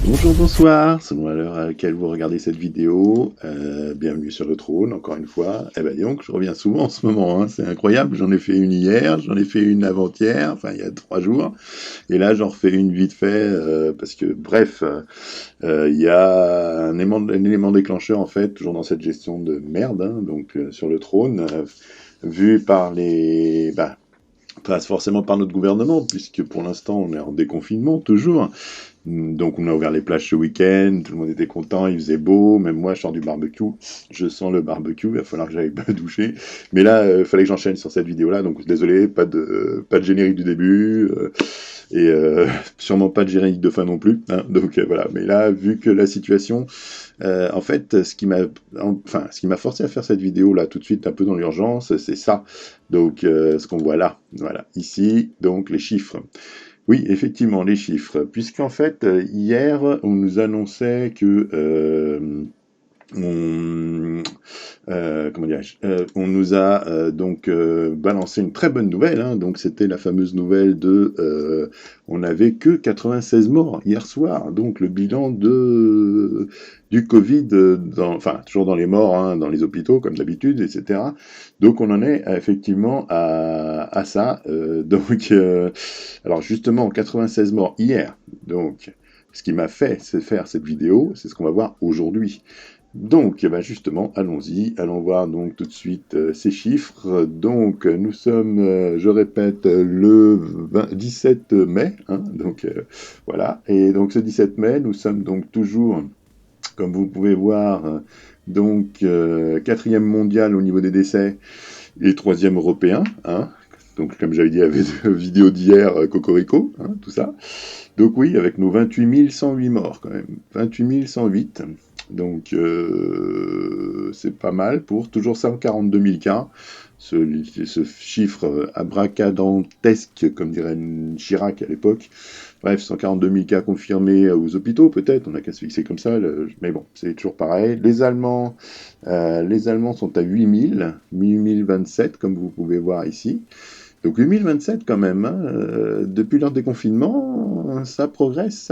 Bonjour, bonsoir, selon l'heure à laquelle vous regardez cette vidéo, bienvenue sur le trône, encore une fois. Eh ben dis donc, je reviens souvent en ce moment, hein, c'est incroyable, j'en ai fait une hier, j'en ai fait une avant-hier, enfin il y a 3 jours, et là j'en refais une vite fait, parce que bref, il y a un élément déclencheur en fait, toujours dans cette gestion de merde, hein, donc sur le trône, vu par pas forcément par notre gouvernement, puisque pour l'instant on est en déconfinement toujours. Donc on a ouvert les plages ce week-end, tout le monde était content, il faisait beau, même moi je sors du barbecue, je sens le barbecue, il va falloir que j'aille me doucher. Mais là, il fallait que j'enchaîne sur cette vidéo-là, donc désolé, pas de générique du début, et sûrement pas de générique de fin non plus. Hein, donc voilà, mais là, vu que la situation, en fait, ce qui m'a forcé à faire cette vidéo-là tout de suite, un peu dans l'urgence, c'est ça. Donc ce qu'on voit là, voilà, ici, donc les chiffres. Oui, effectivement, les chiffres. Puisqu'en fait, hier, on nous annonçait que on, comment dirais-je, on nous a donc balancé une très bonne nouvelle. Hein, donc c'était la fameuse nouvelle de, on n'avait que 96 morts hier soir. Donc le bilan du Covid, enfin toujours dans les morts, hein, dans les hôpitaux comme d'habitude, etc. Donc on en est effectivement à ça. Alors justement 96 morts hier. Donc ce qui m'a fait faire cette vidéo, c'est ce qu'on va voir aujourd'hui. Donc, eh ben justement, allons-y, allons voir donc tout de suite ces chiffres. Donc, nous sommes, je répète, le 17 mai, hein, donc voilà. Et donc, ce 17 mai, nous sommes donc toujours, comme vous pouvez voir, donc quatrième mondial au niveau des décès et troisième européen, hein. Donc, comme j'avais dit, avec la vidéo d'hier, Cocorico, hein, tout ça. Donc oui, avec nos 28 108 morts quand même. 28 108. Donc c'est pas mal pour toujours 142 000 cas. Ce chiffre abracadantesque, comme dirait Chirac à l'époque. Bref, 142 000 cas confirmés aux hôpitaux, peut-être. On n'a qu'à se fixer comme ça. Mais bon, c'est toujours pareil. Les Allemands sont à 8 027, comme vous pouvez voir ici. Donc 2027 quand même, hein, depuis leur déconfinement, ça progresse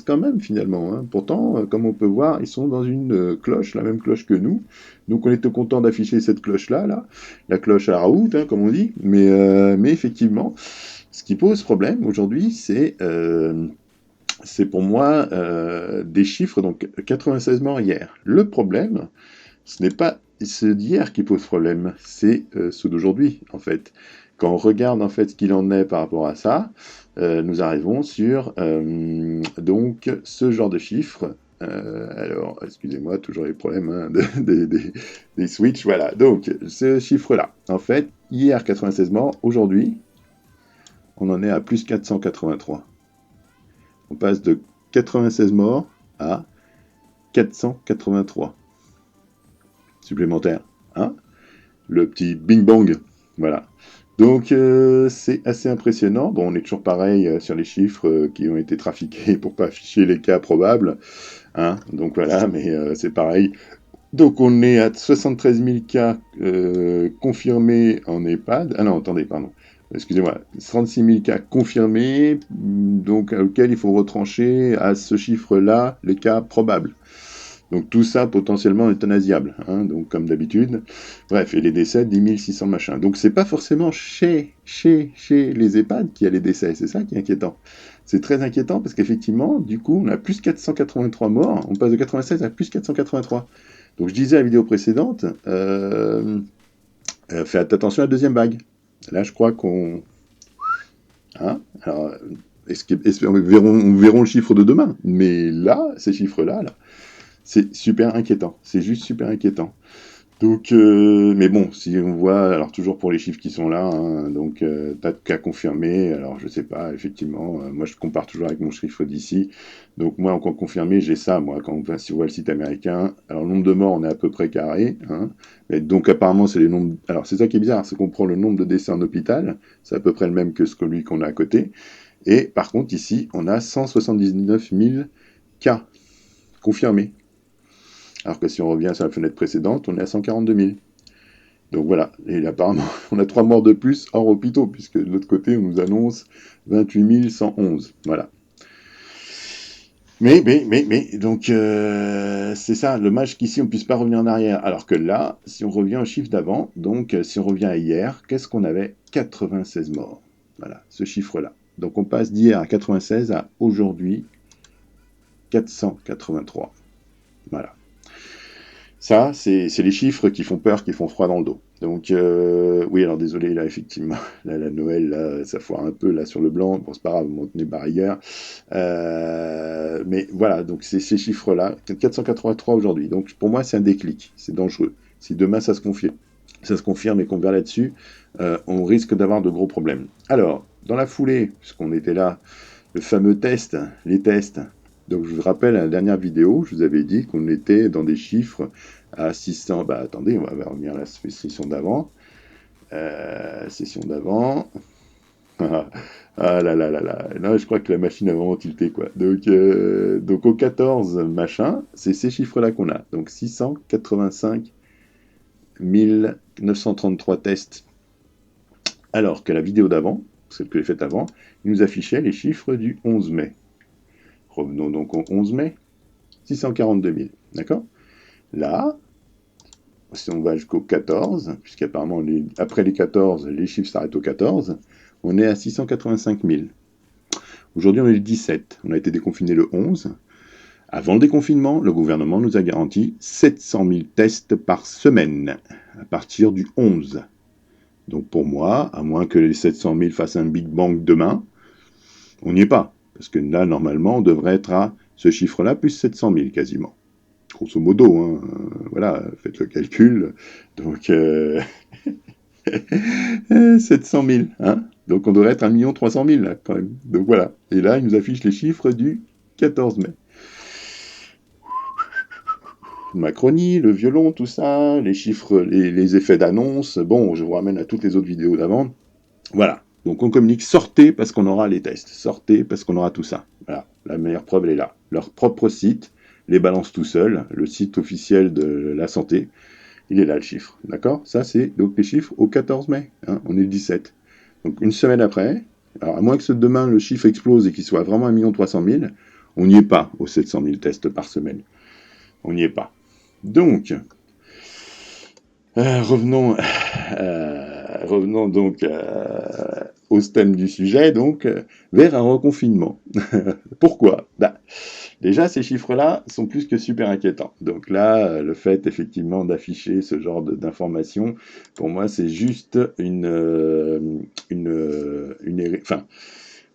quand même finalement. Hein. Pourtant, comme on peut voir, ils sont dans une cloche, la même cloche que nous. Donc on était content d'afficher cette cloche-là, là, la cloche à Raoult, hein, comme on dit. Mais effectivement, ce qui pose problème aujourd'hui, c'est pour moi des chiffres, donc 96 morts hier. Le problème, ce n'est pas ceux d'hier qui pose problème, c'est ceux d'aujourd'hui, en fait. Quand on regarde en fait ce qu'il en est par rapport à ça, nous arrivons sur donc ce genre de chiffres. Alors, excusez-moi, toujours les problèmes hein, des switches. Voilà, donc ce chiffre-là. En fait, hier 96 morts, aujourd'hui, on en est à plus 483. On passe de 96 morts à 483 supplémentaires. Hein, le petit bing bang. Voilà. Donc c'est assez impressionnant. Bon, on est toujours pareil sur les chiffres qui ont été trafiqués pour pas afficher les cas probables. Hein, donc voilà, mais c'est pareil. Donc on est à 73 000 cas confirmés en EHPAD. Ah non, attendez, pardon. Excusez-moi, 36 000 cas confirmés, donc auquel il faut retrancher à ce chiffre-là les cas probables. Donc tout ça potentiellement euthanasiable, hein, donc comme d'habitude. Bref, et les décès, 10 600 machins. Donc c'est pas forcément chez les EHPAD qu'il y a les décès, c'est ça qui est inquiétant. C'est très inquiétant parce qu'effectivement, du coup, on a plus 483 morts, on passe de 96 à plus 483. Donc je disais à la vidéo précédente, faites attention à la deuxième vague. Là, je crois qu'on... Hein, alors, on verra le chiffre de demain, mais là, ces chiffres-là, là, c'est super inquiétant. C'est juste super inquiétant. Donc, mais bon, si on voit, alors toujours pour les chiffres qui sont là, hein, donc tas de cas confirmés, alors je sais pas, effectivement, moi je compare toujours avec mon chiffre d'ici, donc moi en cas confirmé, j'ai ça, moi, si on voit le site américain, alors le nombre de morts, on est à peu près carré, hein, mais donc apparemment c'est les nombres, alors c'est ça qui est bizarre, c'est qu'on prend le nombre de décès en hôpital, c'est à peu près le même que celui qu'on a à côté, et par contre ici, on a 179 000 cas confirmés. Alors que si on revient sur la fenêtre précédente, on est à 142 000. Donc voilà, et apparemment, on a 3 morts de plus hors hôpitaux, puisque de l'autre côté, on nous annonce 28 111. Voilà. Donc, c'est ça, le match qu'ici, on puisse pas revenir en arrière. Alors que là, si on revient au chiffre d'avant, donc si on revient à hier, qu'est-ce qu'on avait? 96 morts. Voilà, ce chiffre-là. Donc on passe d'hier à 96 à aujourd'hui 483. Voilà. Ça, c'est les chiffres qui font peur, qui font froid dans le dos. Donc, oui, alors désolé, là, effectivement, là, la Noël, là, ça foire un peu, là, sur le blanc. Bon, c'est pas grave, on tenait par ailleurs. Mais voilà, donc c'est ces chiffres-là, 483 aujourd'hui. Donc, pour moi, c'est un déclic, c'est dangereux. Si demain, ça se confirme et qu'on vient là-dessus, on risque d'avoir de gros problèmes. Alors, dans la foulée, puisqu'on était là, le fameux test, les tests. Donc je vous rappelle, à la dernière vidéo, je vous avais dit qu'on était dans des chiffres à 600. Bah attendez, on va revenir à la session d'avant. Session d'avant. Ah là là là là. Non, je crois que la machine a vraiment tilté, quoi. Donc au 14 machin, c'est ces chiffres-là qu'on a. Donc 685 933 tests. Alors que la vidéo d'avant, celle que j'ai faite avant, il nous affichait les chiffres du 11 mai. Revenons donc au 11 mai, 642 000. D'accord? Là, si on va jusqu'au 14, puisqu'apparemment, après les 14, les chiffres s'arrêtent au 14, on est à 685 000. Aujourd'hui, on est le 17. On a été déconfiné le 11. Avant le déconfinement, le gouvernement nous a garanti 700 000 tests par semaine, à partir du 11. Donc pour moi, à moins que les 700 000 fassent un Big Bang demain, on n'y est pas. Parce que là, normalement, on devrait être à ce chiffre-là, plus 700 000 quasiment. Grosso modo, hein, voilà, faites le calcul. Donc, 700 000, hein. Donc on devrait être à 1 300 000, là, quand même. Donc voilà. Et là, il nous affiche les chiffres du 14 mai. Macronie, le violon, tout ça, les chiffres, les effets d'annonce. Bon, je vous ramène à toutes les autres vidéos d'avant. Voilà. Donc on communique, sortez parce qu'on aura les tests, sortez parce qu'on aura tout ça. Voilà, la meilleure preuve, elle est là. Leur propre site les balance tout seul, le site officiel de la santé, il est là le chiffre, d'accord? Ça c'est donc les chiffres au 14 mai, hein, on est le 17. Donc une semaine après, alors à moins que demain le chiffre explose et qu'il soit vraiment 1 300 000, on n'y est pas aux 700 000 tests par semaine. On n'y est pas. Donc, revenons donc au thème du sujet, donc vers un reconfinement. Pourquoi? Déjà, ces chiffres-là sont plus que super inquiétants. Donc là, le fait effectivement d'afficher ce genre d'informations, pour moi, c'est juste enfin,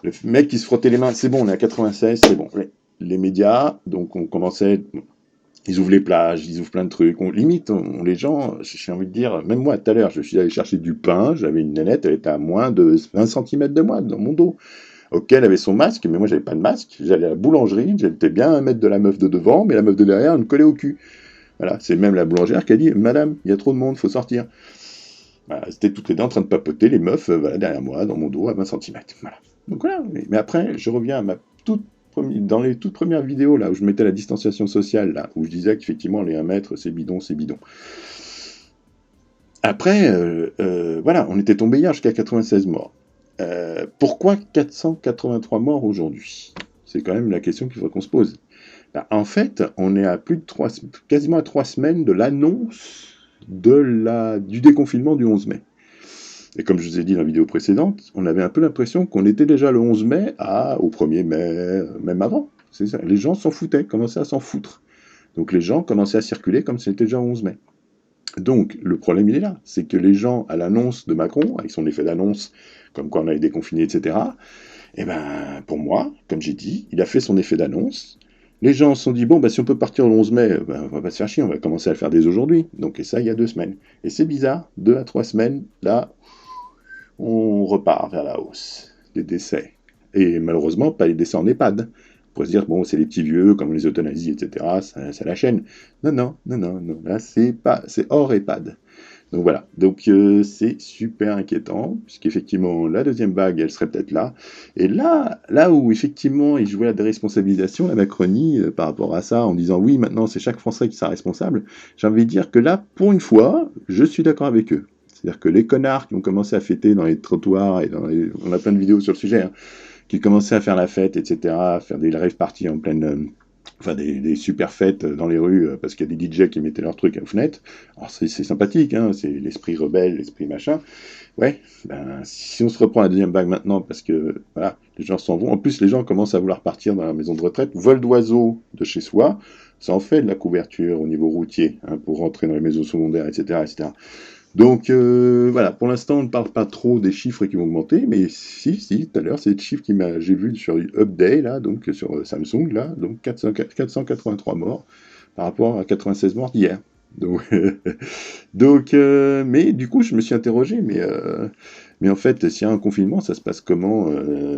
le mec qui se frottait les mains, c'est bon, on est à 96, c'est bon. Les médias, donc on commençait, ils ouvrent les plages, ils ouvrent plein de trucs. Les gens, j'ai envie de dire, même moi tout à l'heure, je suis allé chercher du pain, j'avais une nénette, elle était à moins de 20 cm de moi dans mon dos. Ok, elle avait son masque, mais moi j'avais pas de masque. J'allais à la boulangerie, j'étais bien à 1 mètre de la meuf de devant, mais la meuf de derrière, elle me collait au cul. Voilà, c'est même la boulangère qui a dit Madame, il y a trop de monde, faut sortir. Voilà, c'était toutes les deux en train de papoter, les meufs, voilà, derrière moi, dans mon dos, à 20 cm. Voilà. Donc voilà, mais après, je reviens à dans les toutes premières vidéos, là, où je mettais la distanciation sociale, là, où je disais qu'effectivement, les 1 mètre, c'est bidon, c'est bidon. Après, voilà, on était tombé hier jusqu'à 96 morts. Pourquoi 483 morts aujourd'hui? C'est quand même la question qu'il faut qu'on se pose. En fait, on est à quasiment à 3 semaines de l'annonce du déconfinement du 11 mai. Et comme je vous ai dit dans la vidéo précédente, on avait un peu l'impression qu'on était déjà le 11 mai au 1er mai, même avant. C'est ça. Les gens s'en foutaient, commençaient à s'en foutre. Donc les gens commençaient à circuler comme si c'était déjà le 11 mai. Donc le problème il est là, c'est que les gens à l'annonce de Macron, avec son effet d'annonce, comme quoi on allait déconfiner, etc., eh ben pour moi, comme j'ai dit, il a fait son effet d'annonce. Les gens se sont dit, bon, bah, si on peut partir le 11 mai, ben, on va pas se faire chier, on va commencer à le faire dès aujourd'hui. Donc, et ça, il y a 2 semaines. Et c'est bizarre, 2 à 3 semaines, là, on repart vers la hausse des décès. Et malheureusement, pas les décès en EHPAD. On pourrait se dire, bon, c'est les petits vieux, comme les euthanasies, etc., ça la chaîne. Non, là, c'est hors EHPAD. Donc voilà, c'est super inquiétant, puisqu'effectivement, la deuxième vague, elle serait peut-être là. Et là où effectivement, ils jouaient la déresponsabilisation, la Macronie, par rapport à ça, en disant oui, maintenant c'est chaque Français qui sera responsable, j'ai envie de dire que là, pour une fois, je suis d'accord avec eux. C'est-à-dire que les connards qui ont commencé à fêter dans les trottoirs, on a plein de vidéos sur le sujet, hein, qui commençaient à faire la fête, etc., à faire des rave parties en pleine, enfin des super fêtes dans les rues, parce qu'il y a des DJ qui mettaient leurs trucs aux fenêtres. Alors c'est sympathique, hein, c'est l'esprit rebelle, l'esprit machin. Ouais, ben, si on se reprend la deuxième vague maintenant, parce que voilà, les gens s'en vont. En plus, les gens commencent à vouloir partir dans la maison de retraite. Vol d'oiseaux de chez soi, ça en fait de la couverture au niveau routier, hein, pour rentrer dans les maisons secondaires, etc., etc. Donc voilà, pour l'instant, on ne parle pas trop des chiffres qui vont augmenter, mais si, tout à l'heure, c'est le chiffre j'ai vu sur Upday, là, donc sur Samsung, là, donc 483 morts par rapport à 96 morts d'hier. Donc, mais du coup, je me suis interrogé, mais en fait, s'il y a un confinement, ça se passe comment?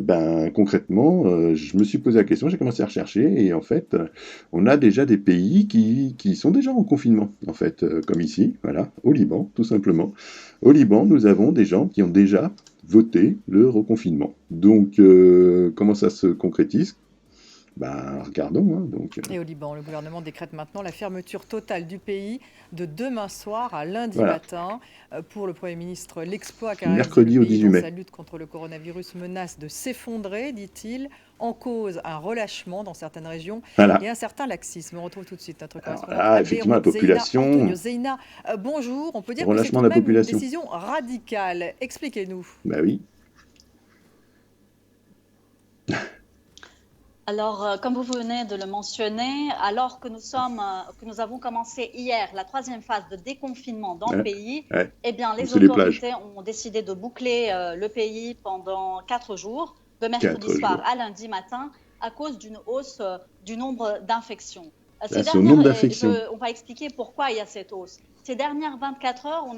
Ben, concrètement, je me suis posé la question, j'ai commencé à rechercher, et en fait, on a déjà des pays qui sont déjà en confinement, en fait, comme ici, voilà, au Liban, tout simplement. Au Liban, nous avons des gens qui ont déjà voté le reconfinement. Donc, comment ça se concrétise? Ben, regardons, hein, donc, Et au Liban, le gouvernement décrète maintenant la fermeture totale du pays de demain soir à lundi voilà, matin. Pour le Premier ministre, l'exploit du qu'a réalisé le mercredi au pays 18 dans mai. sa lutte contre le coronavirus menace de s'effondrer, dit-il. En cause, un relâchement dans certaines régions Voilà. et un certain laxisme. On retrouve tout de suite notre Alors correspondante là, à effectivement, la Beyrouth, Zeina Antonio. population, Zeina, bonjour. On peut dire que c'est relâchement tout de de la même une population. décision radicale. Expliquez-nous. Bah oui. Alors, comme vous venez de le mentionner, alors que nous avons commencé hier la troisième phase de déconfinement dans le Ouais, pays, ouais. eh bien, Donc les c'est les plages. autorités ont décidé de boucler le pays pendant 4 jours, de mercredi 4 soir jours. à lundi matin, à cause d'une hausse du nombre d'infections. Là, c'est au nombre d'infections. On va expliquer pourquoi il y a cette hausse. Ces dernières 24 heures, on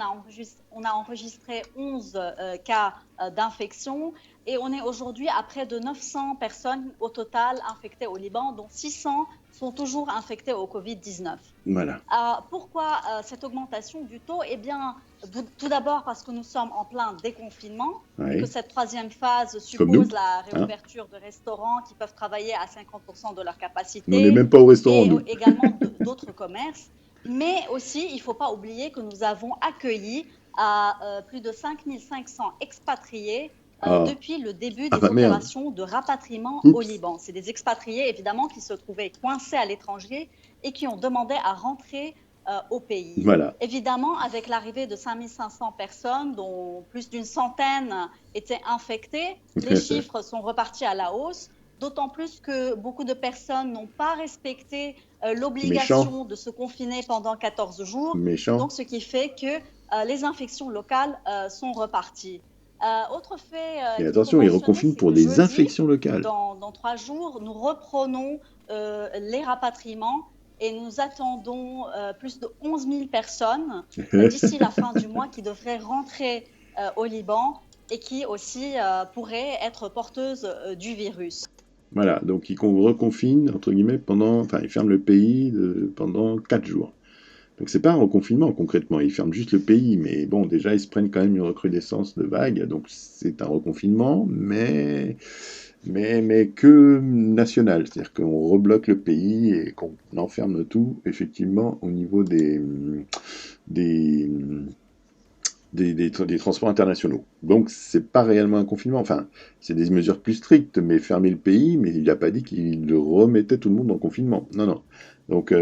a enregistré 11 cas d'infection. Et on est aujourd'hui à près de 900 personnes au total infectées au Liban, dont 600 sont toujours infectées au Covid-19. Voilà. Pourquoi cette augmentation du taux? Eh bien, tout d'abord parce que nous sommes en plein déconfinement et que Ouais. cette troisième phase Comme nous. suppose la Hein. réouverture de restaurants qui peuvent travailler à 50% de leur On n'est capacité même pas au restaurant, et nous. également d'autres commerces. Mais aussi, il ne faut pas oublier que nous avons accueilli plus de 5500 expatriés Ah, depuis le début ah des bah merde. opérations de rapatriement au Oups. Liban. C'est des expatriés, évidemment, qui se trouvaient coincés à l'étranger et qui ont demandé à rentrer au pays. Voilà. Évidemment, avec l'arrivée de 5500 personnes, dont plus d'une centaine étaient infectées, les chiffres sont repartis à la hausse, d'autant plus que beaucoup de personnes n'ont pas respecté l'obligation de se confiner pendant 14 jours, Méchant. donc ce qui fait que les infections locales sont reparties. Autre fait Et qu'il faut attention, ils mentionner, reconfinent c'est pour que des jeudi, infections locales. dans 3 jours, nous reprenons les rapatriements et nous attendons plus de 11 000 personnes d'ici la fin du mois qui devraient rentrer au Liban et qui aussi pourraient être porteuses du virus. Voilà, donc ils reconfinent, entre guillemets, enfin, ils ferment le pays pendant 4 jours. Donc c'est pas un reconfinement, concrètement, ils ferment juste le pays, mais bon, déjà, ils se prennent quand même une recrudescence de vagues, donc c'est un reconfinement, mais que national, c'est-à-dire qu'on rebloque le pays et qu'on enferme tout, effectivement, au niveau des, des transports internationaux. Donc, c'est pas réellement un confinement. Enfin, c'est des mesures plus strictes, mais fermer le pays, mais il n'a pas dit qu'il remettait tout le monde en confinement. Non, non. Donc,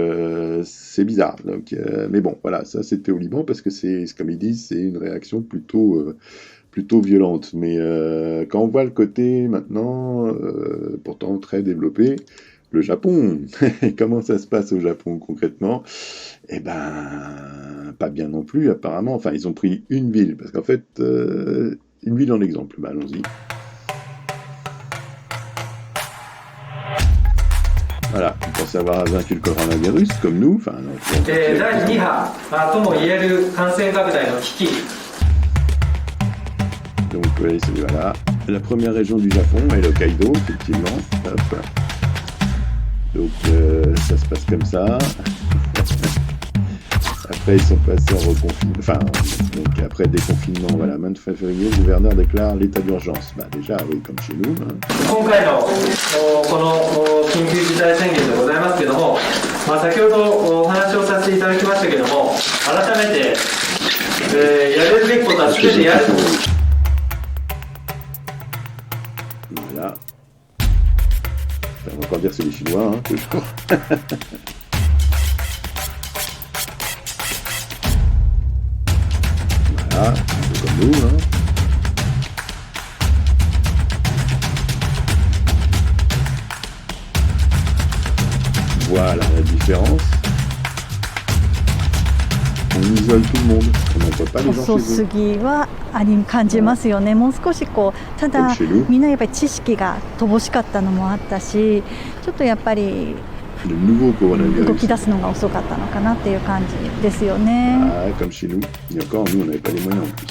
c'est bizarre. Donc, mais bon, voilà, ça c'était au Liban parce que c'est, comme ils disent, c'est une réaction plutôt violente. Mais quand on voit le côté maintenant, pourtant très développé, le Japon, comment ça se passe au Japon concrètement? Eh ben, pas bien non plus, apparemment. Enfin, ils ont pris une ville, parce qu'en fait, une ville en exemple. Bah, allons-y. Voilà, ils pensent avoir vaincu le coronavirus, comme nous. Enfin, non, donc, voilà. La première région du Japon est l'Hokkaido, effectivement. Hop. Donc, ça se passe comme ça. Après, ils sont passés en reconfinement. Enfin, donc après déconfinement, voilà, 23 février, le gouverneur déclare l'état d'urgence. Bah, déjà, oui, comme chez nous. Hein. 今回のこの緊急事態宣言でございますけども、先ほどお話をさせていただきましたけども、改めて、やれるべきことは全てやると。Voilà. encore dire c'est les Chinois, hein, toujours. Voilà, un peu comme nous, hein. Voilà la différence. On isole tout le monde, on n'envoie pas les gens遅chez eux. すぎは感じますよね。もう少しこうた Comme だ chez nous, みんなやっぱり知識が乏しかったのもあったし、ちょっとやっぱり le nouveau 動 coronavirus. き出すのが遅かったのかなっていう感じですよね。 Ah, comme chez nous. Et encore, nous, on n'avait pas les moyens en plus.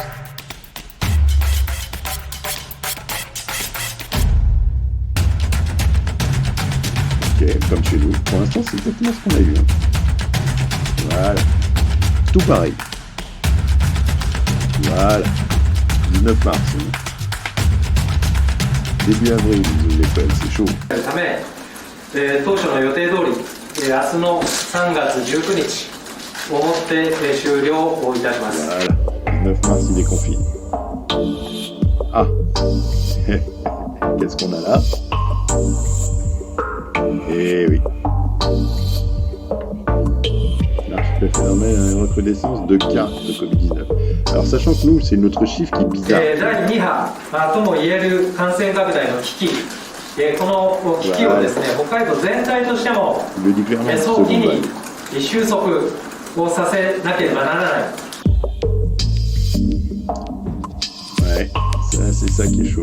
Ok, comme chez nous. Pour l'instant, c'est exactement ce qu'on a eu. Hein. Voilà. Tout pareil. Voilà. 19 mars. Hein. Début avril, ils ouvrent l'école, c'est chaud. ため、当初の予定通り、明日の3月19日をもって終了をいたします。 Voilà. 19 mars, il déconfine. Ah. Qu'est-ce qu'on a là? Eh oui. L'archipel phénomène a une recrudescence de cas de Covid-19. Alors sachant que nous, c'est notre chiffre qui est bizarre. 第2波ともいえる感染拡大の危機、この危機をですね、北海道全体としても Il le dit clairement. 早期 seconde に vague. 収束をさせなければならない。 Ouais, ça, c'est ça qui est chaud.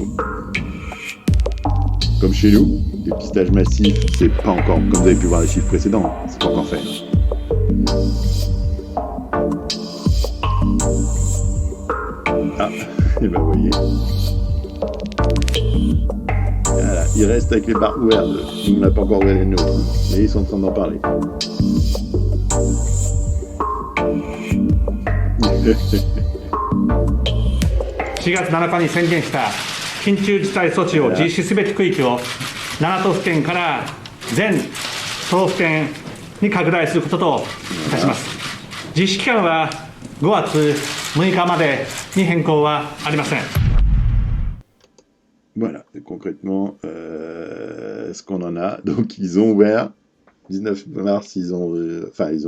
Comme chez nous, dépistage massif, c'est pas encore, comme vous avez pu voir les chiffres précédents, c'est pas encore fait. Ah, et ben vous voyez. Voilà, ils restent avec les barres ouvertes. Nous, on n'a pas encore ouvert les nôtres, mais ils sont en train d'en parler. 4月7日に宣言した緊急事態措置を実施すべき区域を7都府県から全都道府県に拡大することといたします。実施期間は5月6日までに変更はありません。 Voilà, et concrètement, ce qu'on en a. Donc, ils ont ouvert. 19 mars, ils ont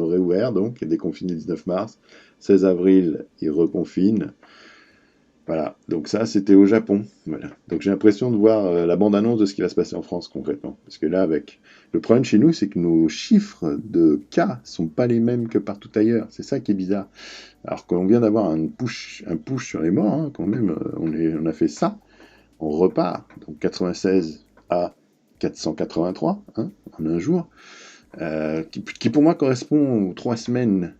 réouvert, donc, déconfiné le 19 mars. 16 avril, ils reconfinent. Voilà, donc ça, c'était au Japon. Voilà. Donc, j'ai l'impression de voir la bande-annonce de ce qui va se passer en France, concrètement. Parce que là, avec... Le problème chez nous, c'est que nos chiffres de cas sont pas les mêmes que partout ailleurs. C'est ça qui est bizarre. Alors qu'on vient d'avoir un push sur les morts, hein, quand même, on a fait ça. On repart, donc 96 à 483 hein, en un jour, qui pour moi correspond aux 3 semaines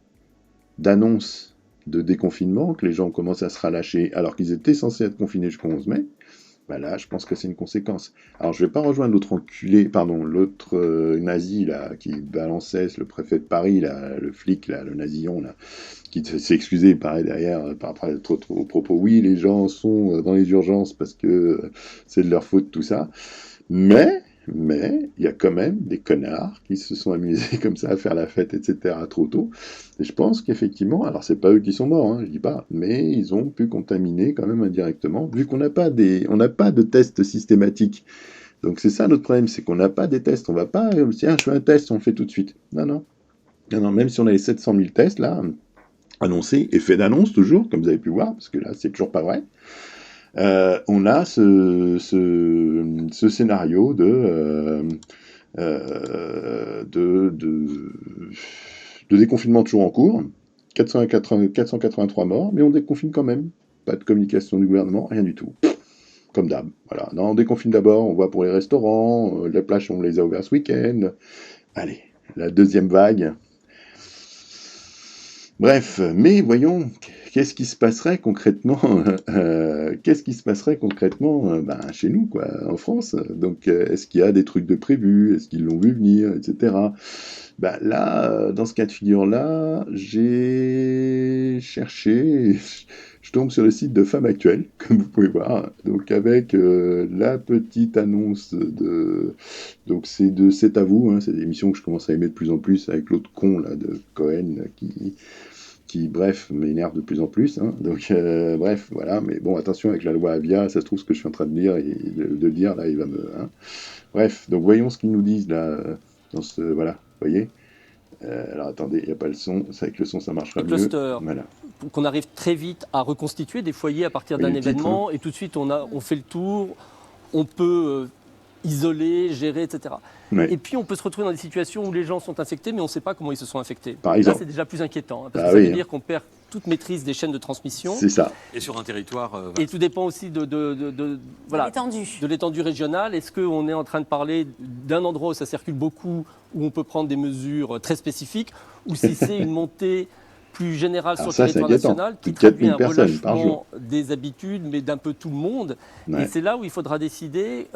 d'annonce de déconfinement, que les gens commencent à se relâcher alors qu'ils étaient censés être confinés jusqu'au 11 mai. Bah là, je pense que c'est une conséquence. Alors, je vais pas rejoindre l'autre enculé, pardon, l'autre nazi, là, qui balançait, le préfet de Paris, là, le flic, là, le nazillon, là, qui s'est excusé, pareil, derrière, par rapport aux propos. Oui, les gens sont dans les urgences parce que c'est de leur faute, tout ça. Mais, il y a quand même des connards qui se sont amusés comme ça à faire la fête, etc., trop tôt. Et je pense qu'effectivement, alors c'est pas eux qui sont morts, hein, je dis pas, mais ils ont pu contaminer quand même indirectement, vu qu'on n'a pas de tests systématiques. Donc c'est ça notre problème, c'est qu'on n'a pas des tests. On va pas, tiens, je fais un test, on le fait tout de suite. Non, même si on a les 700 000 tests, là, annoncés, effet d'annonce toujours, comme vous avez pu voir, parce que là, c'est toujours pas vrai. On a ce scénario de déconfinement toujours en cours, 483 morts, mais on déconfine quand même. Pas de communication du gouvernement, rien du tout. Comme d'hab. Voilà. Non, on déconfine d'abord, on voit pour les restaurants, les plages, on les a ouverts ce week-end. Allez, la deuxième vague. Bref, mais voyons, qu'est-ce qui se passerait concrètement chez nous, quoi, en France. Donc, est-ce qu'il y a des trucs de prévus? Est-ce qu'ils l'ont vu venir, etc. Là, dans ce cas de figure-là, j'ai cherché, je tombe sur le site de Femmes Actuelles, comme vous pouvez voir, donc avec la petite annonce donc c'est à vous, hein, c'est des émissions que je commence à aimer de plus en plus avec l'autre con là de Cohen là, qui qui, bref, m'énerve de plus en plus. Hein. Donc, bref, voilà. Mais bon, attention avec la loi Avia, ça se trouve ce que je suis en train de dire et de dire, là, il va me... Hein. Bref, donc voyons ce qu'ils nous disent, là, dans ce... Voilà, vous voyez. Alors, attendez, il n'y a pas le son. C'est avec le son, ça marchera mieux. Cluster. Voilà. Qu'on arrive très vite à reconstituer des foyers à partir Oui, d'un les titres, événement, et tout de suite on fait le tour, on peut isoler, gérer, etc. Ouais. Et puis on peut se retrouver dans des situations où les gens sont infectés, mais on ne sait pas comment ils se sont infectés. Par Là, exemple. c'est déjà plus inquiétant, hein, parce Ah que ça oui, veut hein. dire qu'on perd toute maîtrise des chaînes de transmission. C'est ça. Et sur un territoire. Et tout dépend aussi voilà, L'étendue. de l'étendue régionale. Est-ce qu'on est en train de parler d'un endroit où ça circule beaucoup, où on peut prendre des mesures très spécifiques, ou si c'est une montée plus générale Alors sur ça, le c'est territoire inquiétant. national qui Plus de 4000 traduit un personnes par relâchement des habitudes, mais d'un peu tout le monde. Ouais. Et c'est là où il faudra décider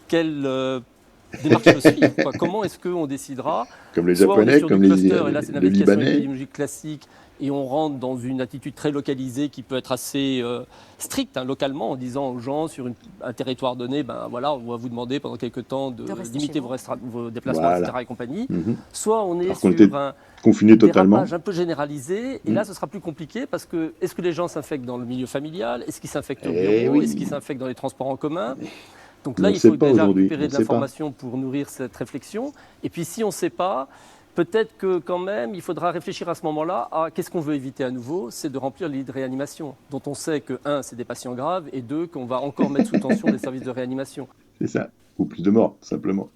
quelle démarche suivre, quoi. Comment est-ce qu'on décidera? Comme les Soit on est Japonais, sur comme du les cluster, et là c'est une les investigation Libanais. épidémiologique classique, et on rentre dans une attitude très localisée qui peut être assez stricte, hein, localement, en disant aux gens sur un territoire donné, ben voilà, on va vous demander pendant quelques temps de rester limiter chez vous. vos déplacements, Voilà. etc. et compagnie. Mhm. Soit on est Par contre, sur t'es un Confiné totalement. dérapage un peu généralisé, et là ce sera plus compliqué parce que est-ce que les gens s'infectent dans le milieu familial? Est-ce qu'ils s'infectent au Eh bureau? oui. Est-ce qu'ils s'infectent dans les transports en commun? Donc On là, ne il sait faut pas déjà aujourd'hui, récupérer on de ne sait pas. l'information pour nourrir cette réflexion. Et puis si on ne sait pas, peut-être que quand même, il faudra réfléchir à ce moment-là à qu'est-ce qu'on veut éviter à nouveau, c'est de remplir les lits de réanimation, dont on sait que, un, c'est des patients graves, et deux, qu'on va encore mettre sous tension les services de réanimation. C'est ça. Ou plus de morts, simplement.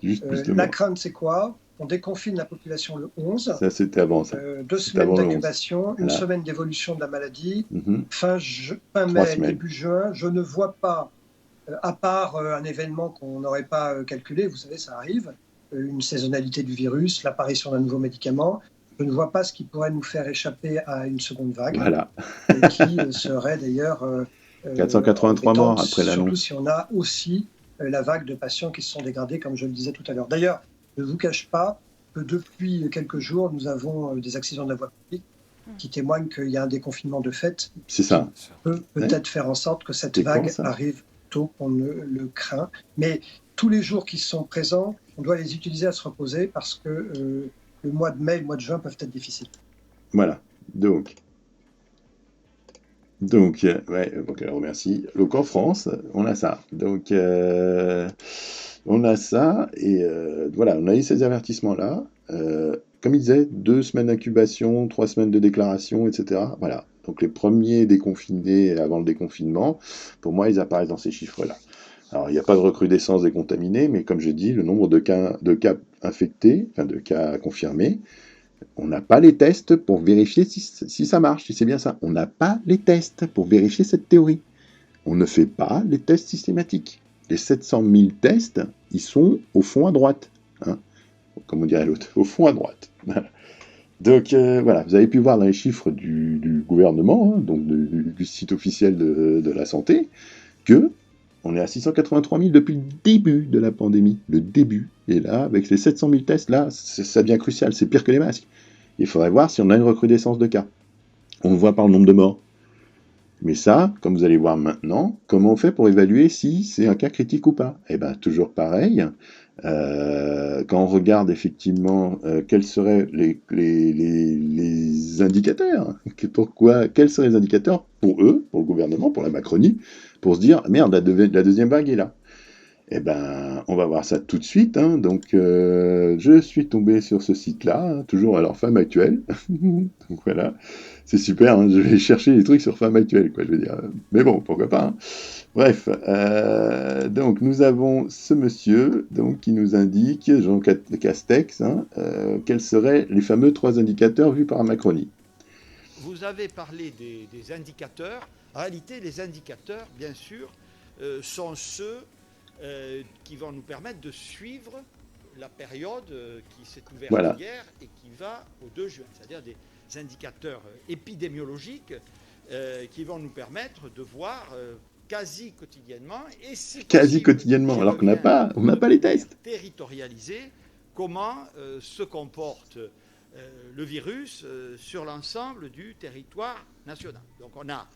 Juste plus de La morts. crainte, c'est quoi? On déconfine la population le 11. Ça, c'était avant, ça. 2 C'était semaines avant le 11. d'incubation, une Voilà. semaine d'évolution de la maladie. Mhm. Fin 3 mai, semaines. début juin, je ne vois pas, à part un événement qu'on n'aurait pas calculé, vous savez, ça arrive, une saisonnalité du virus, l'apparition d'un nouveau médicament, je ne vois pas ce qui pourrait nous faire échapper à une seconde vague, Voilà. qui serait d'ailleurs 483 morts embêtante, après l'annonce. surtout si on a aussi la vague de patients qui se sont dégradés, comme je le disais tout à l'heure. D'ailleurs, je ne vous cache pas que depuis quelques jours, nous avons des accidents de la voie publique qui témoignent qu'il y a un déconfinement de fait C'est ça. peut peut-être faire en sorte que cette C'est quand, vague ça arrive tôt qu'on ne le craint. Mais tous les jours qui sont présents, on doit les utiliser à se reposer parce que le mois de mai et le mois de juin peuvent être difficiles. Voilà. Donc, ouais, donc alors merci. Donc en France, on a ça. Donc, on a ça, et voilà, on a eu ces avertissements-là. Comme il disait, 2 semaines d'incubation, 3 semaines de déclaration, etc. Voilà. Donc les premiers déconfinés avant le déconfinement, pour moi, ils apparaissent dans ces chiffres-là. Alors, il n'y a pas de recrudescence des contaminés, mais comme je dis, le nombre de cas infectés, enfin de cas confirmés, on n'a pas les tests pour vérifier si ça marche, si c'est bien ça. On n'a pas les tests pour vérifier cette théorie. On ne fait pas les tests systématiques. Les 700 000 tests, ils sont au fond à droite. Hein, comme on dirait l'autre, au fond à droite. Donc voilà, vous avez pu voir dans les chiffres du gouvernement, hein, donc du site officiel de la santé, que on est à 683 000 depuis le début de la pandémie. Le début. Et là, avec les 700 000 tests, là, ça devient crucial. C'est pire que les masques. Il faudrait voir si on a une recrudescence de cas. On le voit par le nombre de morts. Mais ça, comme vous allez voir maintenant, comment on fait pour évaluer si c'est un cas critique ou pas? Eh bien, toujours pareil. Quand on regarde effectivement quels seraient les indicateurs, quels seraient les indicateurs pour eux, pour le gouvernement, pour la Macronie, pour se dire, merde, la deuxième vague est là. Eh ben, on va voir ça tout de suite. Hein. Donc, je suis tombé sur ce site-là, hein, toujours à leur Femme Actuelle. Donc voilà, c'est super. Hein, je vais chercher les trucs sur Femme Actuelle, quoi. Je veux dire. Mais bon, pourquoi pas. Hein. Bref, donc nous avons ce monsieur, donc qui nous indique, Jean Castex, hein, quels seraient les fameux 3 indicateurs vus par la Macronie. Vous avez parlé des indicateurs. En réalité, les indicateurs, bien sûr, sont ceux qui vont nous permettre de suivre la période qui s'est ouverte Voilà. hier et qui va au 2 juin, c'est-à-dire des indicateurs épidémiologiques qui vont nous permettre de voir quasi quotidiennement, et si Quasi possible, quotidiennement, j'y alors qu'on n'a reviens, pas les tests. territorialiser comment se comporte le virus sur l'ensemble du territoire national. Donc on a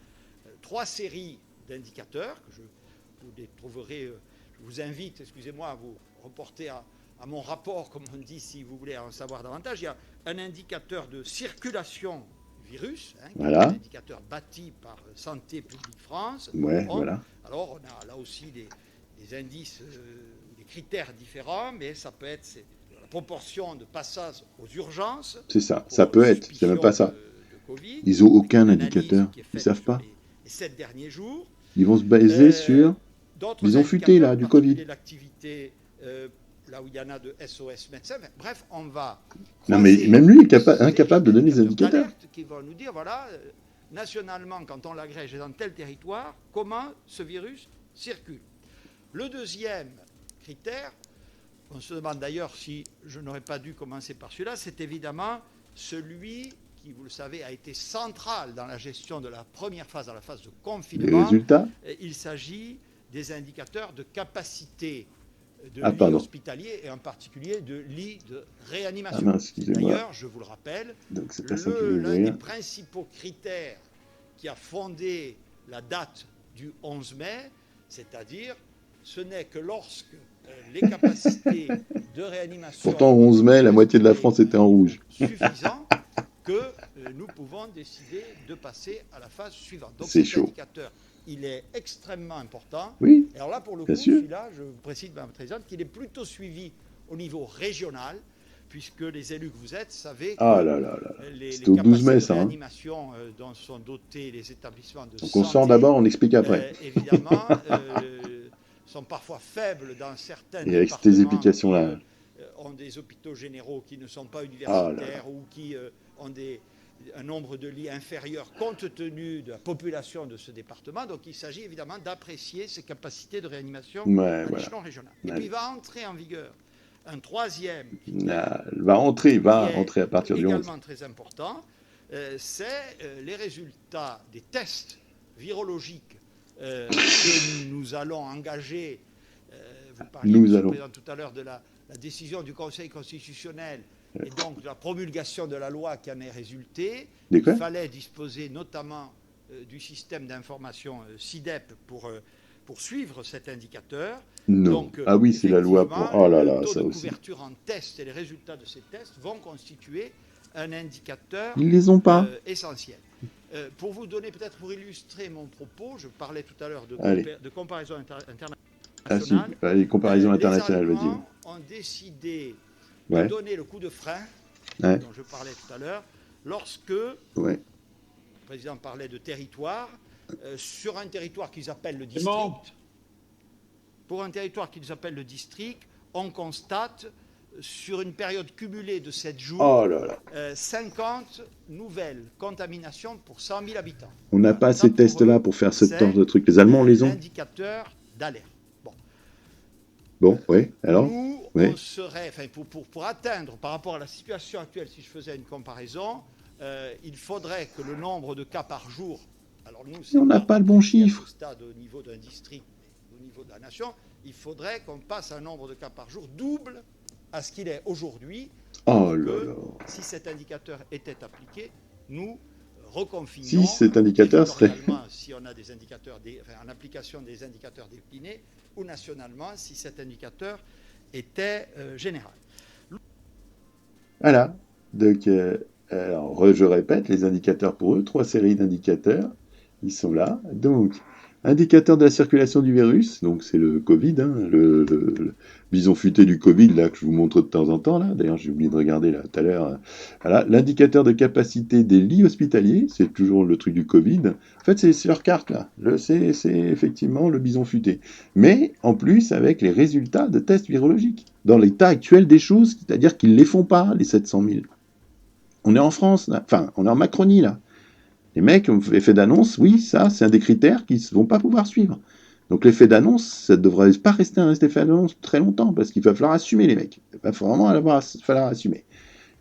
3 séries d'indicateurs que vous les trouverez. Je vous invite, excusez-moi, à vous reporter à à mon rapport, comme on dit, si vous voulez en savoir davantage, il y a un indicateur de circulation du virus, qui Voilà. est un indicateur bâti par Santé publique France. Ouais, voilà. Alors, on a là aussi des indices, des critères différents, mais ça peut être la proportion de passage aux urgences. C'est ça. Ça peut être. C'est même pas ça. De COVID. Ils ont aucun Une analyse indicateur. qui est faite Ils savent sur pas. les 7 derniers jours. Ils vont se baser sur D'autres bison futé, là, indicateurs, du en particulier Covid. l'activité, là où il y en a de SOS médecins. Bref, on va. Non, mais croiser même lui est ces incapable de donner les indicateurs. d'alerte qui vont nous dire, voilà, nationalement, quand on l'agrège dans tel territoire, comment ce virus circule. Le deuxième critère, on se demande d'ailleurs si je n'aurais pas dû commencer par celui-là, c'est évidemment celui qui, vous le savez, a été central dans la gestion de la première phase, dans la phase de Les confinement. résultats. Il s'agit des indicateurs de capacité de Ah, lits pardon. hospitaliers et en particulier de lits de Ah réanimation. mince, excusez-moi. D'ailleurs, je vous le rappelle, Donc c'est pas ça que je voulais l'un des ouvrir. principaux critères qui a fondé la date du 11 mai, c'est-à-dire ce n'est que lorsque les capacités de réanimation... Pourtant, au 11 mai, la moitié de la France était en rouge. ...suffisant que nous pouvons décider de passer à la phase suivante. Donc C'est cet chaud. indicateur, il est extrêmement important. Oui, Alors là, pour le bien coup, sûr. celui-là, je vous précise, Mme la Présidente, qu'il est plutôt suivi au niveau régional, puisque les élus que vous êtes savez que Ah là là là. les C'était au 12 mai, capacités de ça, hein. réanimation dont sont dotés les établissements de Donc on santé, sort d'abord, on explique après. évidemment, sont parfois faibles dans certains Et avec ces départements explications-là. qui ont des hôpitaux généraux qui ne sont pas Ah universitaires là ou qui ont un nombre de lits inférieur compte tenu de la population de ce département. Donc il s'agit évidemment d'apprécier ces capacités de réanimation Ouais, à voilà. l'échelon régional. Et Ouais. puis il va entrer en vigueur un troisième Elle va entrer qui est à partir du 11. également très important, c'est les résultats des tests virologiques que nous allons engager. Vous parliez, Nous Monsieur le allons. Président, tout à l'heure de la décision du Conseil constitutionnel et donc de la promulgation de la loi qui en est résultée. Des Il quoi fallait disposer notamment du système d'information SIDEP pour suivre cet indicateur. Non. Donc, Ah oui, c'est la loi pour... effectivement, Oh là là, le taux ça de aussi. couverture en tests et les résultats de ces tests vont constituer un indicateur Ils les ont pas. essentiel. Pour vous donner, peut-être pour illustrer mon propos, je parlais tout à l'heure Allez. de comparaison internationale. Ah si, les comparaisons internationales, Les vas-y. Allemands ont décidé Ouais. de donner le coup de frein Ouais. dont je parlais tout à l'heure lorsque Ouais. le président parlait de territoire, sur un territoire qu'ils appellent le district. Pour un territoire qu'ils appellent le district, on constate sur une période cumulée de 7 jours Oh là là. 50 nouvelles contaminations pour 100 000 habitants. On n'a pas Ça, ces pour tests-là eux, pour faire ce c'est genre de trucs. Les Allemands les ont. L'indicateur d'alerte. Bon, oui, alors Nous, oui. on serait, enfin, pour atteindre, par rapport à la situation actuelle, si je faisais une comparaison, il faudrait que le nombre de cas par jour, alors nous, on n'a pas le bon chiffre. Au stade au niveau d'un district, mais au niveau de la nation, il faudrait qu'on passe un nombre de cas par jour double à ce qu'il est aujourd'hui. Oh que, là là. si cet indicateur était appliqué, nous reconfinons. Si cet indicateur serait... territorialement, si on a des indicateurs, en application des indicateurs déclinés, ou nationalement, si cet indicateur était général. Voilà. Donc, alors, je répète, les indicateurs pour eux, 3 séries d'indicateurs, ils sont là. Donc, indicateur de la circulation du virus, donc c'est le Covid, hein, le bison futé du Covid, là, que je vous montre de temps en temps, là. D'ailleurs, j'ai oublié de regarder, là, tout à l'heure. Voilà. L'indicateur de capacité des lits hospitaliers, c'est toujours le truc du Covid. En fait, c'est sur carte, là. C'est effectivement le bison futé. Mais, en plus, avec les résultats de tests virologiques. Dans l'état actuel des choses, c'est-à-dire qu'ils ne les font pas, les 700 000. On est en France, là. Enfin, on est en Macronie, là. Les mecs ont fait d'annonce, oui, ça, c'est un des critères qu'ils ne vont pas pouvoir suivre. Donc l'effet d'annonce, ça ne devrait pas rester un effet d'annonce très longtemps, parce qu'il va falloir assumer, les mecs. Il va vraiment falloir assumer.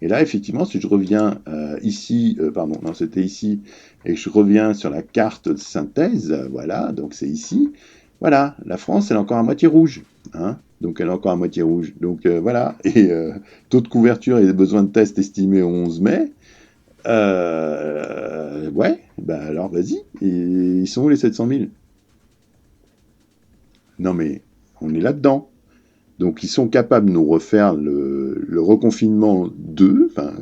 Et là, effectivement, si je reviens ici, pardon, non, c'était ici, et je reviens sur la carte de synthèse, voilà, donc c'est ici, voilà, la France, elle est encore à moitié rouge, hein, donc elle est encore à moitié rouge. Donc voilà, et taux de couverture et besoin de tests estimés au 11 mai, ouais, bah alors vas-y, ils sont où les 700 000? Non mais, on est là-dedans. Donc ils sont capables de nous refaire le reconfinement 2, enfin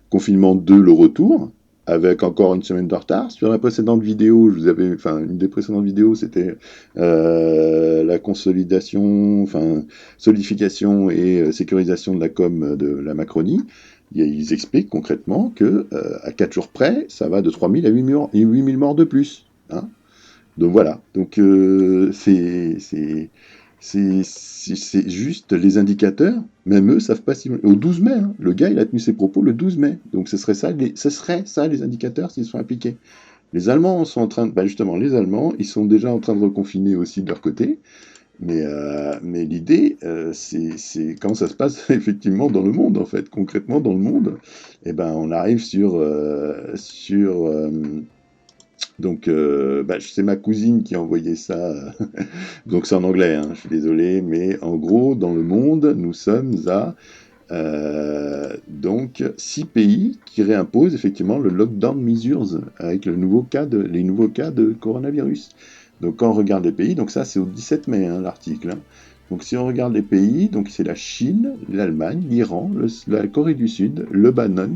confinement 2, le retour, avec encore une semaine de retard. Sur la précédente vidéo, une des précédentes vidéos, c'était la consolidation, solidification et sécurisation de la com de la Macronie. Ils expliquent concrètement que à 4 jours près, ça va de 3000 à 8000 morts de plus. Hein. Donc voilà. Donc c'est juste les indicateurs, même eux savent pas si... Au 12 mai, hein, le gars il a tenu ses propos le 12 mai. Donc ce serait ça les indicateurs s'ils sont appliqués. Les Allemands sont en train de... justement, les Allemands, ils sont déjà en train de reconfiner aussi de leur côté. Mais l'idée, c'est comment ça se passe effectivement dans le monde, en fait. Concrètement, dans le monde, on arrive donc, c'est ma cousine qui a envoyé ça, donc c'est en anglais, hein, je suis désolé, mais en gros, dans le monde, nous sommes à 6 pays qui réimposent effectivement le lockdown measures avec les nouveaux cas de coronavirus. Donc quand on regarde les pays, donc ça c'est au 17 mai hein, l'article. Hein. Donc si on regarde les pays, donc c'est la Chine, l'Allemagne, l'Iran, la Corée du Sud, le Lebanon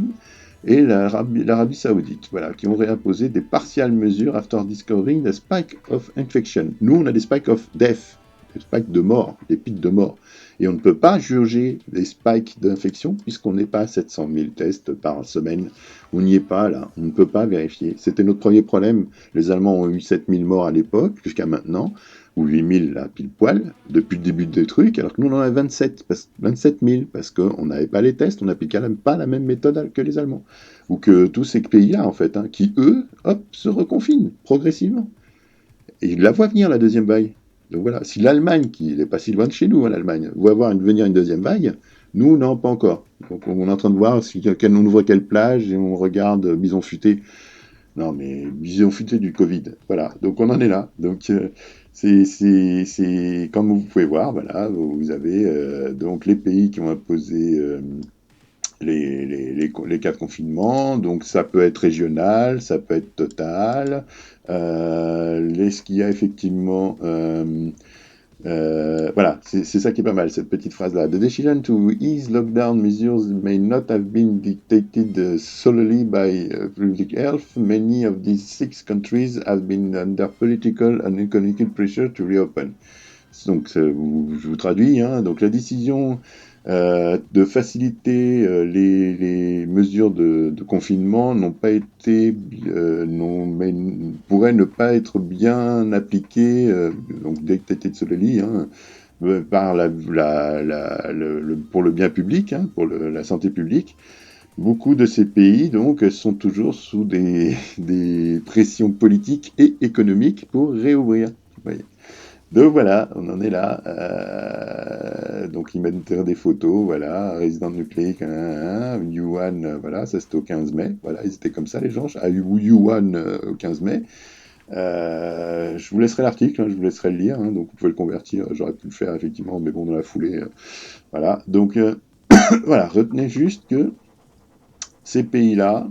et l'Arabie Saoudite, voilà, qui ont réimposé des partial mesures after discovering the spike of infection. Nous on a des spikes of death, des spikes de mort, des pics de mort. Et on ne peut pas juger les spikes d'infection puisqu'on n'est pas à 700 000 tests par semaine. On n'y est pas là, on ne peut pas vérifier. C'était notre premier problème. Les Allemands ont eu 7000 morts à l'époque, jusqu'à maintenant, ou 8000 là, pile poil, depuis le début des trucs, alors que nous on en a 27 000, parce qu'on n'avait pas les tests, on n'appliquait pas la même méthode que les Allemands. Ou que tous ces pays-là, en fait, hein, qui eux, hop, se reconfinent progressivement. Et ils la voient venir, la deuxième vague. Donc voilà, si l'Allemagne, qui n'est pas si loin de chez nous, hein, l'Allemagne, va venir une deuxième vague, nous, non, pas encore. Donc on est en train de voir on ouvre quelle plage et on regarde Bison Futé. Non, mais Bison Futé du Covid. Voilà, donc on en est là. Donc c'est comme vous pouvez voir, voilà, vous avez donc les pays qui ont imposé les cas de confinement, donc ça peut être régional, ça peut être total. Ce qu'il y a effectivement, voilà, c'est ça qui est pas mal, cette petite phrase-là. The decision to ease lockdown measures may not have been dictated solely by public health. Many of these 6 countries have been under political and economic pressure to reopen. Donc, je vous traduis, hein, donc la décision de faciliter les mesures de confinement pourraient ne pas être bien appliquées, donc dictated solely, hein, par pour le bien public, hein, pour la santé publique. Beaucoup de ces pays donc sont toujours sous des pressions politiques et économiques pour réouvrir. Vous voyez. Donc voilà, on en est là. Donc ils mettent des photos, voilà, résident nucléique, Yuan, voilà, ça c'était au 15 mai. Voilà, ils étaient comme ça les gens, à Yuan au 15 mai. Je vous laisserai l'article, hein, je vous laisserai le lire, hein, donc vous pouvez le convertir, j'aurais pu le faire effectivement, mais bon, dans la foulée. Voilà, donc voilà, retenez juste que ces pays-là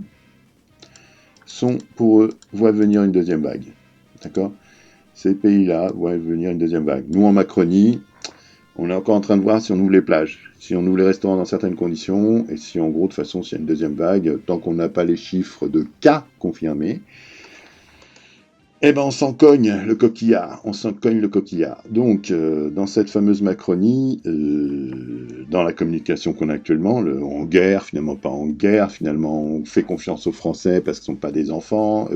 sont, pour eux, voient venir une deuxième vague. D'accord ? Ces pays-là voient venir une deuxième vague. Nous, en Macronie, on est encore en train de voir si on ouvre les plages, si on ouvre les restaurants dans certaines conditions, et si en gros, de toute façon, s'il y a une deuxième vague, tant qu'on n'a pas les chiffres de cas confirmés, on s'en cogne le coquillard, Donc, dans cette fameuse Macronie, dans la communication qu'on a actuellement, en guerre, finalement pas en guerre, finalement on fait confiance aux Français parce qu'ils ne sont pas des enfants,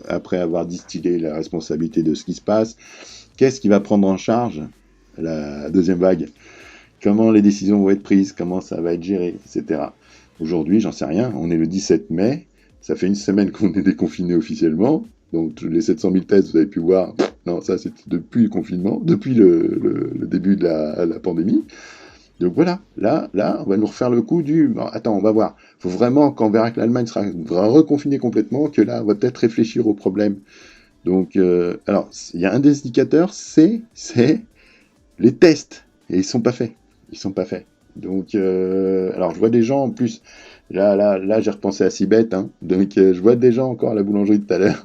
après avoir distillé la responsabilité de ce qui se passe, qu'est-ce qui va prendre en charge la deuxième vague ? Comment les décisions vont être prises ? Comment ça va être géré, etc. Aujourd'hui, j'en sais rien, on est le 17 mai, ça fait une semaine qu'on est déconfiné officiellement. Donc les 700 000 tests, vous avez pu voir, non, ça c'était depuis le confinement, depuis le début de la pandémie. Donc voilà, là, on va nous refaire le coup attends, on va voir. Il faut vraiment, quand on verra que l'Allemagne sera reconfinée complètement, que là, on va peut-être réfléchir au problème. Donc, alors, il y a un des indicateurs, c'est les tests. Et ils sont pas faits. Donc, alors, je vois des gens, en plus, là j'ai repensé à Sibeth, hein. Donc, je vois des gens encore à la boulangerie tout à l'heure.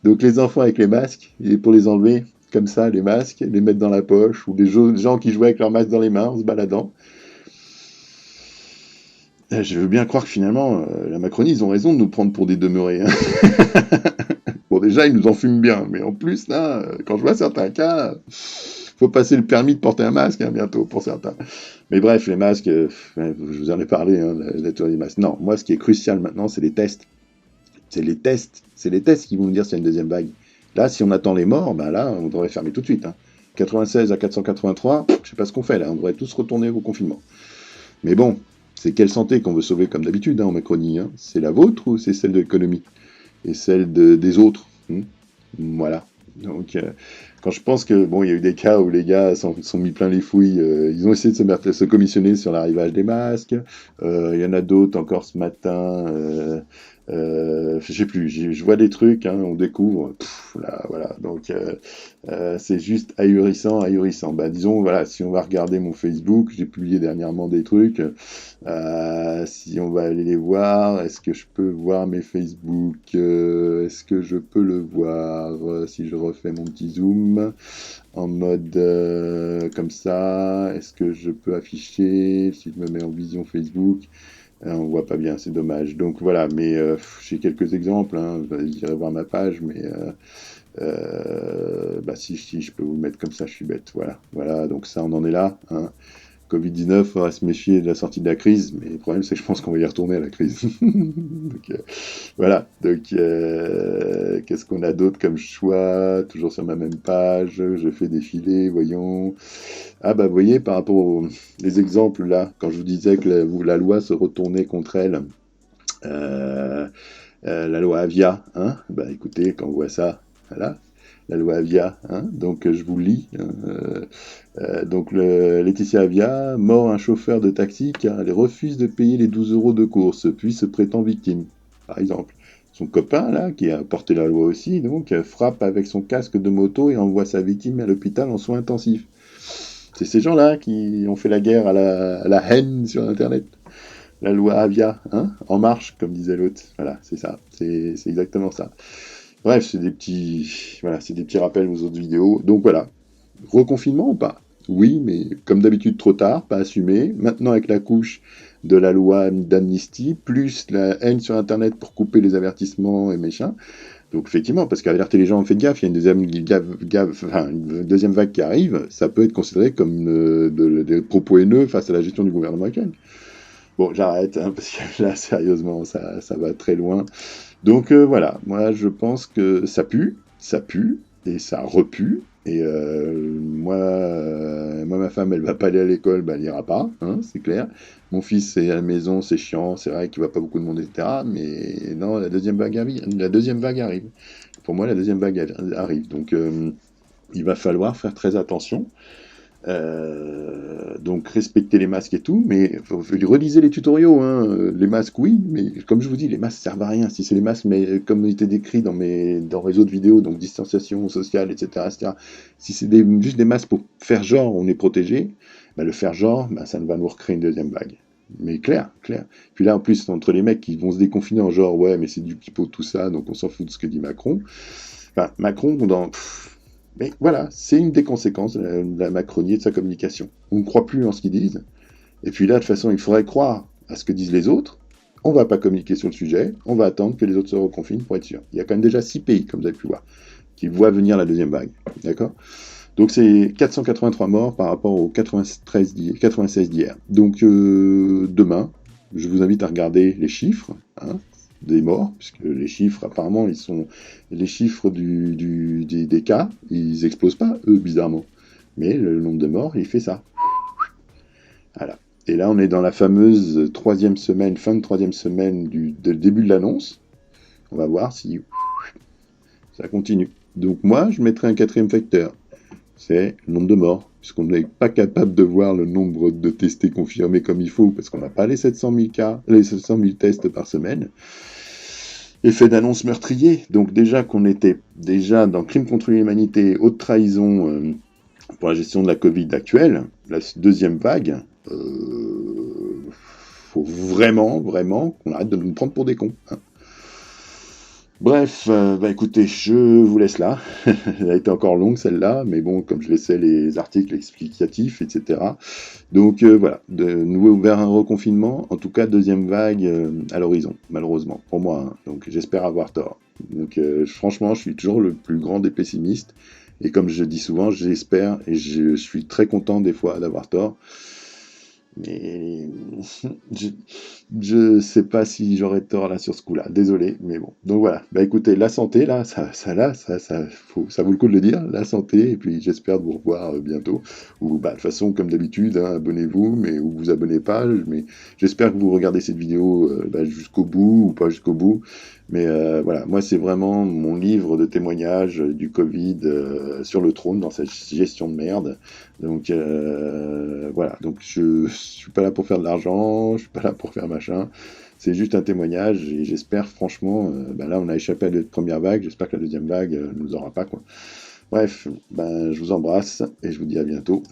Donc, les enfants avec les masques, et pour les enlever, comme ça, les masques, les mettre dans la poche, ou des gens qui jouaient avec leurs masques dans les mains en se baladant. Je veux bien croire que finalement, la Macronie, ils ont raison de nous prendre pour des demeurés. Hein. Bon, déjà, ils nous en fument bien, mais en plus, là, quand je vois certains cas, faut passer le permis de porter un masque, hein, bientôt, pour certains. Mais bref, les masques, je vous en ai parlé, hein, la théorie des masques. Non, moi, ce qui est crucial maintenant, c'est les tests. C'est les tests qui vont nous dire s'il y a une deuxième vague. Là, si on attend les morts, ben là, on devrait fermer tout de suite. Hein. 96 à 483, je sais pas ce qu'on fait là, on devrait tous retourner au confinement. Mais bon, c'est quelle santé qu'on veut sauver comme d'habitude, hein, en Macronie, hein. C'est la vôtre ou c'est celle de l'économie et celle des autres, Voilà. Donc, quand je pense que, bon, il y a eu des cas où les gars sont mis plein les fouilles, ils ont essayé de se commissionner sur l'arrivage des masques, il y en a d'autres encore ce matin, je sais plus, je vois des trucs, hein, on découvre, là, voilà, donc c'est juste ahurissant. Bah, disons, voilà, si on va regarder mon Facebook, j'ai publié dernièrement des trucs, si on va aller les voir, est-ce que je peux voir mes Facebook, est-ce que je peux le voir, si je refais mon petit zoom, en mode comme ça, est-ce que je peux afficher, si je me mets en vision Facebook, on voit pas bien, c'est dommage. Donc voilà, mais j'ai quelques exemples, hein, vous irez voir ma page, mais bah, si je peux vous le mettre comme ça, je suis bête. Voilà, donc ça, on en est là. Hein. Covid-19, on va se méfier de la sortie de la crise, mais le problème, c'est que je pense qu'on va y retourner à la crise. Donc, voilà, donc qu'est-ce qu'on a d'autre comme choix? Toujours sur ma même page, je fais défiler, voyons. Ah bah vous voyez, par rapport aux exemples là, quand je vous disais que la loi se retournait contre elle, la loi Avia, hein, bah écoutez, quand on voit ça, voilà, la loi Avia, hein, donc je vous lis, donc Laetitia Avia, mort un chauffeur de taxi car elle refuse de payer les 12 € de course, puis se prétend victime, par exemple. Son copain, là, qui a porté la loi aussi, donc, frappe avec son casque de moto et envoie sa victime à l'hôpital en soins intensifs. C'est ces gens-là qui ont fait la guerre à la haine sur Internet. La loi Avia, hein, en marche, comme disait l'autre. Voilà, c'est ça. C'est exactement ça. Bref, c'est des petits rappels aux autres vidéos. Donc voilà. Reconfinement ou pas? Oui, mais comme d'habitude, trop tard, pas assumé. Maintenant, avec la couche de la loi d'amnistie, plus la haine sur Internet pour couper les avertissements et machin. Donc effectivement, parce qu'alerter les gens, faites gaffe, il y a une deuxième vague qui arrive, ça peut être considéré comme des propos haineux face à la gestion du gouvernement actuel. Bon, j'arrête, hein, parce que là, sérieusement, ça va très loin. Donc voilà, moi je pense que ça pue, et ça repue. Et moi, ma femme, elle va pas aller à l'école, bah, elle n'ira pas, hein, c'est clair. Mon fils est à la maison, c'est chiant, c'est vrai qu'il ne voit pas beaucoup de monde, etc. Mais non, la deuxième vague arrive. Pour moi, la deuxième vague arrive. Donc, il va falloir faire très attention. Donc, respecter les masques et tout. Mais relisez les tutoriaux. Hein. Les masques, oui. Mais comme je vous dis, les masques servent à rien. Si c'est les masques, mais comme il était décrit dans les autres vidéos, donc distanciation sociale, etc. Si c'est juste des masques pour faire genre, on est protégé. Bah, le faire genre, bah, ça va nous recréer une deuxième vague. Mais clair. Puis là, en plus, entre les mecs qui vont se déconfiner en genre, ouais, mais c'est du pipeau, tout ça, donc on s'en fout de ce que dit Macron. Enfin, Macron, mais voilà, c'est une des conséquences de la Macronie et de sa communication. On ne croit plus en ce qu'ils disent. Et puis là, de toute façon, il faudrait croire à ce que disent les autres. On ne va pas communiquer sur le sujet. On va attendre que les autres se reconfinent pour être sûr. Il y a quand même déjà 6 pays, comme vous avez pu voir, qui voient venir la deuxième vague. D'accord ? Donc c'est 483 morts par rapport aux 96 d'hier. Donc demain, je vous invite à regarder les chiffres des morts, puisque les chiffres, apparemment, ils sont les chiffres des cas, ils explosent pas, eux, bizarrement. Mais le nombre de morts, il fait ça. Voilà. Et là, on est dans la fameuse troisième semaine, fin de troisième semaine du début de l'annonce. On va voir si ça continue. Donc moi, je mettrai un quatrième facteur. C'est le nombre de morts, puisqu'on n'est pas capable de voir le nombre de testés confirmés comme il faut, parce qu'on n'a pas les 700 000 tests par semaine. Effet d'annonce meurtrier. Donc déjà qu'on était déjà dans crime contre l'humanité, haute trahison pour la gestion de la Covid actuelle, la deuxième vague, faut vraiment qu'on arrête de nous prendre pour des cons. Hein. Bref, écoutez, je vous laisse là. Elle a été encore longue celle-là, mais bon, comme je laissais les articles explicatifs, etc. Donc voilà, de nouveau vers un reconfinement, en tout cas deuxième vague à l'horizon, malheureusement, pour moi. Hein. Donc j'espère avoir tort. Donc franchement, je suis toujours le plus grand des pessimistes. Et comme je dis souvent, j'espère et je suis très content des fois d'avoir tort. Mais je sais pas si j'aurais tort là sur ce coup-là. Désolé, mais bon. Donc voilà. Écoutez, la santé là, ça vaut le coup de le dire. La santé. Et puis j'espère de vous revoir bientôt. Ou de toute façon, comme d'habitude, hein, abonnez-vous, mais ou vous abonnez pas. Mais j'espère que vous regardez cette vidéo jusqu'au bout ou pas jusqu'au bout. Mais voilà, moi c'est vraiment mon livre de témoignages du Covid sur le trône dans cette gestion de merde. Donc voilà, donc je suis pas là pour faire de l'argent, je suis pas là pour faire machin. C'est juste un témoignage et j'espère franchement, là on a échappé à la première vague, j'espère que la deuxième vague ne nous aura pas quoi. Bref, je vous embrasse et je vous dis à bientôt.